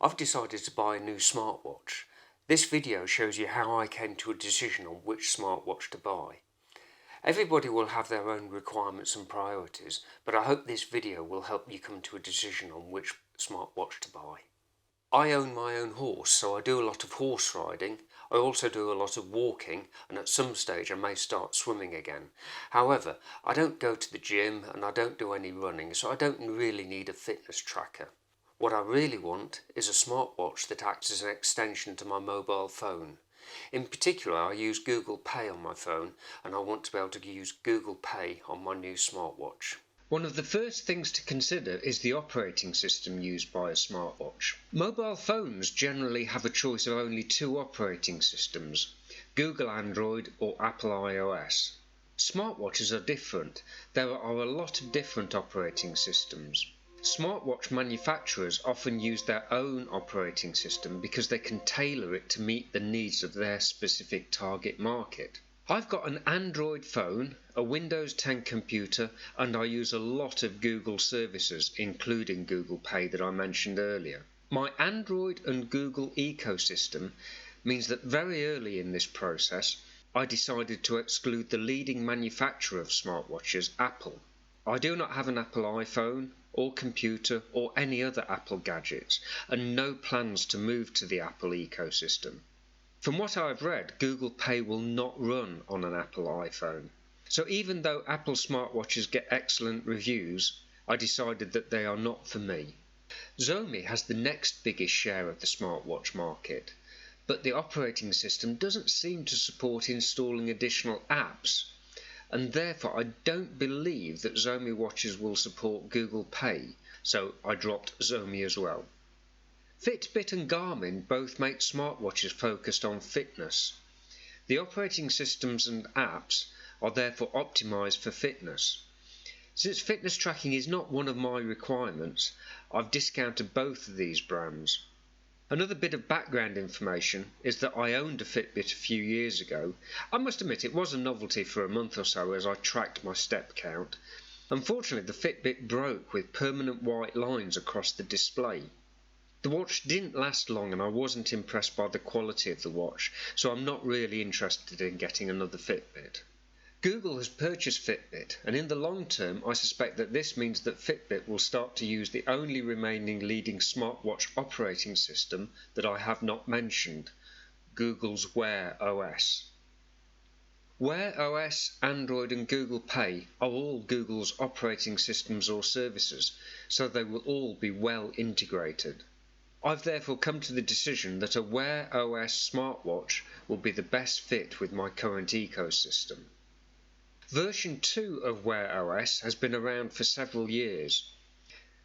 I've decided to buy a new smartwatch. This video shows you how I came to a decision on which smartwatch to buy. Everybody will have their own requirements and priorities, but I hope this video will help you come to a decision on which smartwatch to buy. I own my own horse, so I do a lot of horse riding. I also do a lot of walking, and at some stage I may start swimming again. However, I don't go to the gym and I don't do any running, so I don't really need a fitness tracker. What I really want is a smartwatch that acts as an extension to my mobile phone. In particular, I use Google Pay on my phone, and I want to be able to use Google Pay on my new smartwatch. One of the first things to consider is the operating system used by a smartwatch. Mobile phones generally have a choice of only two operating systems, Google Android or Apple iOS. Smartwatches are different. There are a lot of different operating systems. Smartwatch manufacturers often use their own operating system because they can tailor it to meet the needs of their specific target market. I've got an Android phone, a Windows 10 computer, and I use a lot of Google services, including Google Pay that I mentioned earlier. My Android and Google ecosystem means that very early in this process, I decided to exclude the leading manufacturer of smartwatches, Apple. I do not have an Apple iPhone or computer or any other Apple gadgets, and no plans to move to the Apple ecosystem. From what I've read, Google Pay will not run on an Apple iPhone. So even though Apple smartwatches get excellent reviews, I decided that they are not for me. Xiaomi has the next biggest share of the smartwatch market, but the operating system doesn't seem to support installing additional apps, and therefore I don't believe that Xiaomi watches will support Google Pay, so I dropped Xiaomi as well. Fitbit and Garmin both make smartwatches focused on fitness. The operating systems and apps are therefore optimized for fitness. Since fitness tracking is not one of my requirements, I've discounted both of these brands. Another bit of background information is that I owned a Fitbit a few years ago. I must admit it was a novelty for a month or so as I tracked my step count. Unfortunately, the Fitbit broke with permanent white lines across the display. The watch didn't last long and I wasn't impressed by the quality of the watch, so I'm not really interested in getting another Fitbit. Google has purchased Fitbit, and in the long term I suspect that this means that Fitbit will start to use the only remaining leading smartwatch operating system that I have not mentioned, Google's Wear OS. Wear OS, Android and Google Pay are all Google's operating systems or services, so they will all be well integrated. I've therefore come to the decision that a Wear OS smartwatch will be the best fit with my current ecosystem. Version 2 of Wear OS has been around for several years.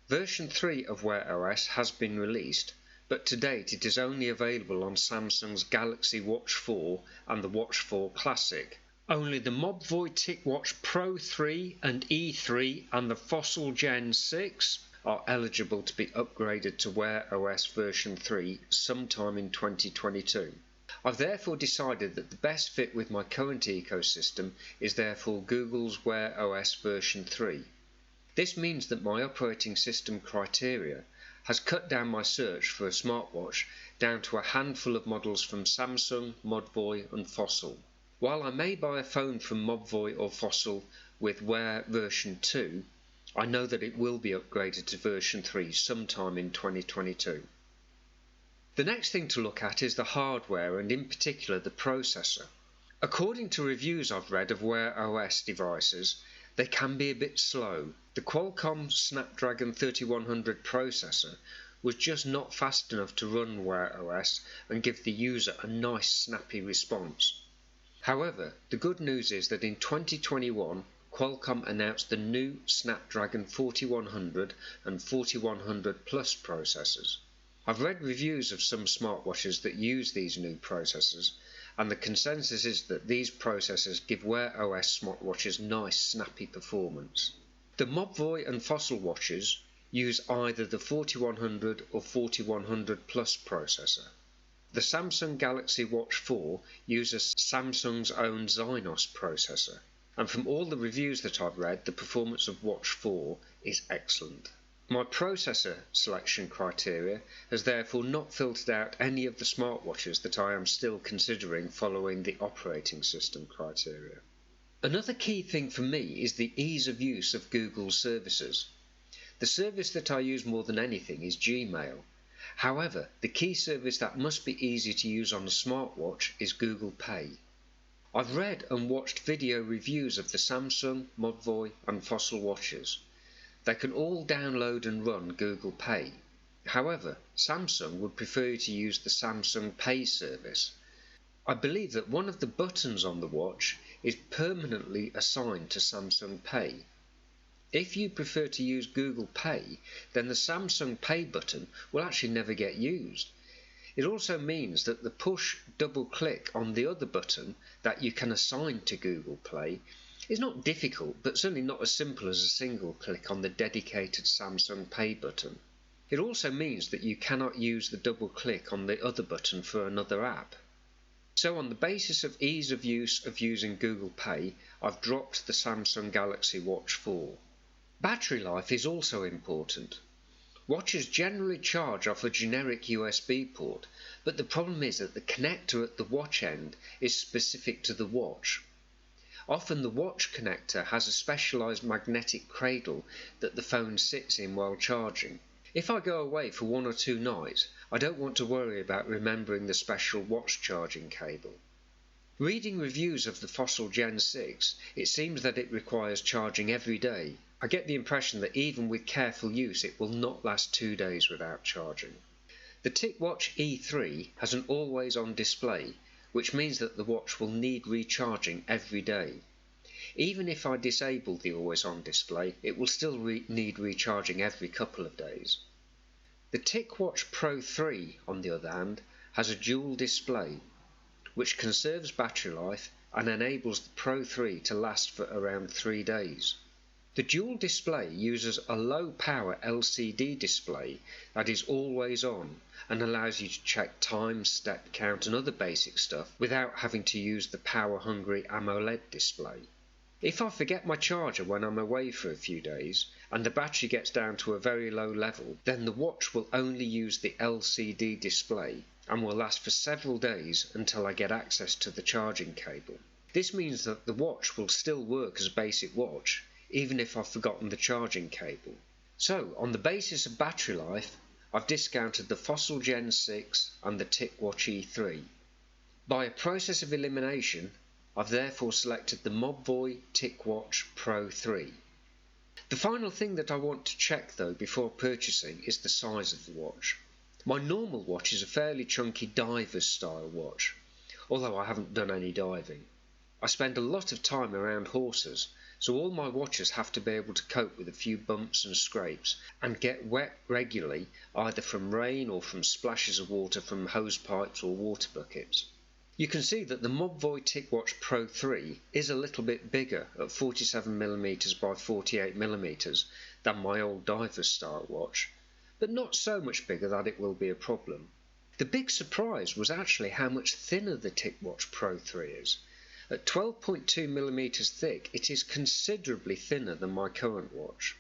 Version 3 of Wear OS has been released, but to date it is only available on Samsung's Galaxy Watch 4 and the Watch 4 Classic. Only the Mobvoi TicWatch Pro 3 and E3 and the Fossil Gen 6 are eligible to be upgraded to Wear OS version 3 sometime in 2022. I've therefore decided that the best fit with my current ecosystem is therefore Google's Wear OS version 3. This means that my operating system criteria has cut down my search for a smartwatch down to a handful of models from Samsung, Mobvoi and Fossil. While I may buy a phone from Mobvoi or Fossil with Wear version 2, I know that it will be upgraded to version 3 sometime in 2022. The next thing to look at is the hardware and in particular the processor. According to reviews I've read of Wear OS devices, they can be a bit slow. The Qualcomm Snapdragon 3100 processor was just not fast enough to run Wear OS and give the user a nice snappy response. However, the good news is that in 2021 Qualcomm announced the new Snapdragon 4100 and 4100 Plus processors. I've read reviews of some smartwatches that use these new processors, and the consensus is that these processors give Wear OS smartwatches nice snappy performance. The Mobvoi and Fossil watches use either the 4100 or 4100 Plus processor. The Samsung Galaxy Watch 4 uses Samsung's own Exynos processor, and from all the reviews that I've read, the performance of Watch 4 is excellent. My processor selection criteria has therefore not filtered out any of the smartwatches that I am still considering following the operating system criteria. Another key thing for me is the ease of use of Google's services. The service that I use more than anything is Gmail. However, the key service that must be easy to use on a smartwatch is Google Pay. I've read and watched video reviews of the Samsung, Modvoy and Fossil watches. They can all download and run Google Pay. However, Samsung would prefer you to use the Samsung Pay service. I believe that one of the buttons on the watch is permanently assigned to Samsung Pay. If you prefer to use Google Pay, then the Samsung Pay button will actually never get used. It also means that the push double click on the other button that you can assign to Google Play is not difficult, but certainly not as simple as a single click on the dedicated Samsung Pay button. It also means that you cannot use the double click on the other button for another app. So on the basis of ease of use of using Google Pay, I've dropped the Samsung Galaxy Watch 4. Battery life is also important. Watches generally charge off a generic USB port, but the problem is that the connector at the watch end is specific to the watch. Often the watch connector has a specialised magnetic cradle that the phone sits in while charging. If I go away for 1 or 2 nights, I don't want to worry about remembering the special watch charging cable. Reading reviews of the Fossil Gen 6, it seems that it requires charging every day. I get the impression that even with careful use it will not last 2 days without charging. The TicWatch E3 has an always-on display, which means that the watch will need recharging every day. Even if I disable the always-on display, it will still need recharging every couple of days. The TicWatch Pro 3, on the other hand, has a dual display, which conserves battery life and enables the Pro 3 to last for around 3 days. The dual display uses a low-power LCD display that is always on and allows you to check time, step count and other basic stuff without having to use the power-hungry AMOLED display. If I forget my charger when I'm away for a few days and the battery gets down to a very low level, then the watch will only use the LCD display and will last for several days until I get access to the charging cable. This means that the watch will still work as a basic watch, even if I've forgotten the charging cable. So, on the basis of battery life, I've discounted the Fossil Gen 6 and the TicWatch E3. By a process of elimination, I've therefore selected the Modvoy TicWatch Pro 3. The final thing that I want to check though before purchasing is the size of the watch. My normal watch is a fairly chunky diver's style watch, although I haven't done any diving. I spend a lot of time around horses, so all my watches have to be able to cope with a few bumps and scrapes and get wet regularly, either from rain or from splashes of water from hose pipes or water buckets. You can see that the Modvoy TicWatch Pro 3 is a little bit bigger at 47mm by 48mm than my old diver's style watch, but not so much bigger that it will be a problem. The big surprise was actually how much thinner the TicWatch Pro 3 is. At 12.2mm thick, it is considerably thinner than my current watch.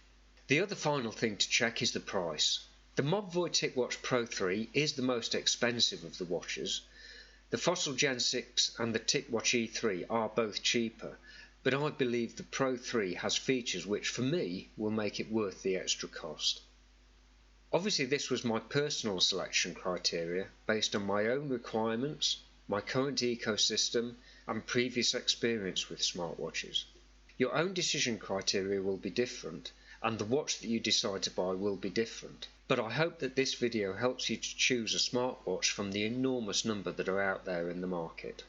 The other final thing to check is the price. The Modvoy TicWatch Pro 3 is the most expensive of the watches. The Fossil Gen 6 and the TicWatch E3 are both cheaper, but I believe the Pro 3 has features which for me will make it worth the extra cost. Obviously this was my personal selection criteria based on my own requirements, my current ecosystem and previous experience with smartwatches. Your own decision criteria will be different and the watch that you decide to buy will be different, but I hope that this video helps you to choose a smartwatch from the enormous number that are out there in the market.